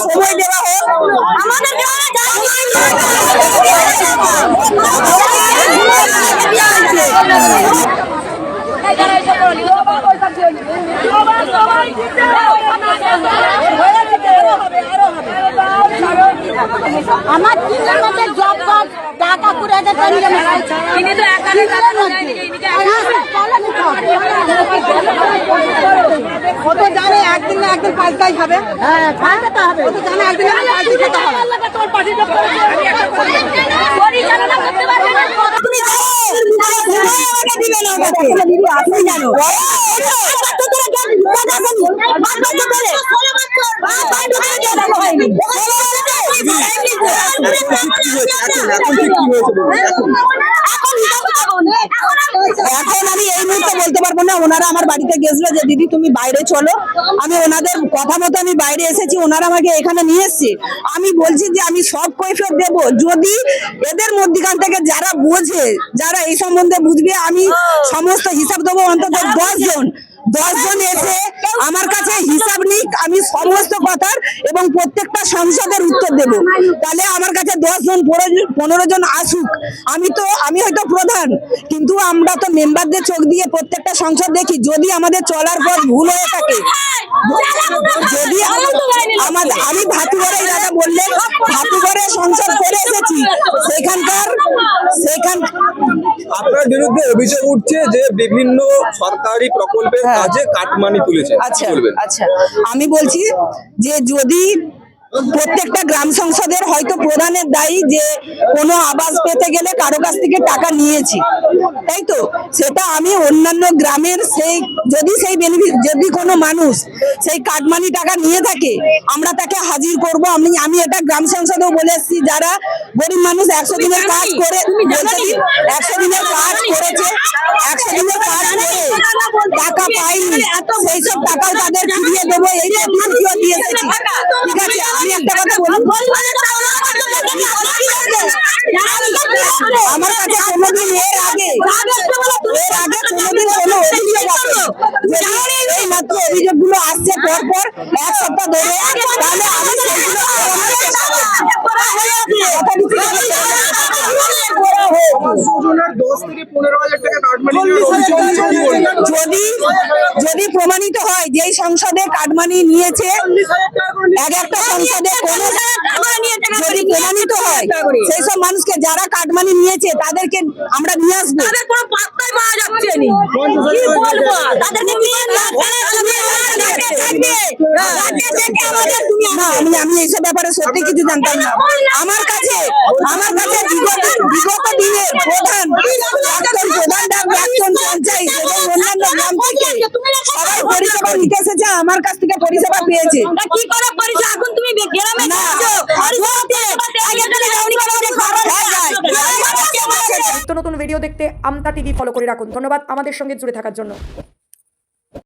সময় দেওয়া হোক আমাদেরকে। আমার মধ্যে জব কার্ড টাকা করে তিনি তো কত জানে একদিন না একদিন পাল্টাই হবে। হ্যাঁ খাইতে হবে, কত জানে একদিন না একদিন পাল্টি খেতে হবে। পরিচালনা করতে পারবে না আপনি দিবেন আমাকে দিদি, আপনি জানো এখন আমি এই মুহূর্তে বলতে পারবো না। ওনারা আমার বাড়িতে গেছিল যে দিদি তুমি বাইরে চলো, আমি ওনাদের কথা মতো আমি বাইরে এসেছি, ওনারা আমাকে এখানে নিয়ে এসছে। আমি বলছি যে আমি সব কৈফিয়ত দেব যদি এদের মধ্যখান থেকে যারা বোঝে, যারা এই সম্বন্ধে বুঝবে, আমি সমস্ত হিসাব দেবো। অন্তত 10 জন এসে আমার কাছে হিসাব নিক, আমি সমস্ত কথার এবং প্রত্যেকটা সংসদের উত্তর দেব। তাহলে আমার কাছে 10 জন 15 জন আসুক। আমি হয়তো প্রধান, কিন্তু আমরা তো মেম্বারদের চোখ দিয়ে প্রত্যেকটা সংসদ দেখি। যদি আমাদের চলার পথ ভুল হয়ে থাকে, যদি আমি ভাতুঘরে, দাদা বললেন ভাতুঘরে সংসদ করে এসেছি, আপনার বিরুদ্ধে অভিযোগ উঠছে যে বিভিন্ন সরকারি প্রকল্পের কাজে কাটমানি তুলেছে। আচ্ছা আচ্ছা, আমি বলছি যে যদি প্রত্যেকটা গ্রাম সংসদের হয়তো প্রধানের দায়ী যে কোনো আবাস পেতে গেলে কারো কাছ থেকে টাকা নিয়েছি, তাই তো? সেটা আমি অন্যান্য গ্রামের যদি কোনো মানুষ সেই কাটমানি টাকা নিয়ে থাকে, আমরা তাকে হাজির করব। আমি এটা গ্রাম সংসদেও বলে এসেছি, যারা গরিব মানুষ 100 দিনের কাজ করে 100 দিনের কাজ করেছে, 100 দিনের কাজ করে টাকা পাইনি, সেই সব টাকাও তাদের ফিরিয়ে দেবো। এই প্রতিশ্রুতিও দিয়ে এসেছি। ঠিক আছে, আমি একটা কথা বলি, আমার কাছে কোনোদিন এর আগে কোনোদিন কোনো অভিযোগ আসেনি। এই মাত্র অভিযোগগুলো আসছে পর 1 সপ্তাহ ধরে, তাহলে আমি সেগুলো যদি প্রমাণিত হয় যে সংসদে কাটমানি নিয়েছে, একটা সংসদে যদি প্রমাণিত হয়, সেই সব মানুষকে যারা কাটমানি নিয়েছে তাদেরকে আমরা নিয়ে আসবো। কোনো পাত্তাই পাওয়া যাচ্ছে না, কি বলবো তাদেরকে নিয়ে আমি এইসব ব্যাপারে সত্যি কিছু জানতাম না। আমার কাছে বিগত দিনের প্রধান পঞ্চায়েত এবং অন্যান্য গ্রাম থেকে সবাই পরিষেবা নিতে এসেছে, আমার কাছ থেকে পরিষেবা পেয়েছে। কি করে পরিষেবা এখন তুমি গ্রামে নতুন ভিডিও দেখতে আমতা টিভি ফলো করে রাখুন। ধন্যবাদ আমাদের সঙ্গে জুড়ে থাকার জন্য।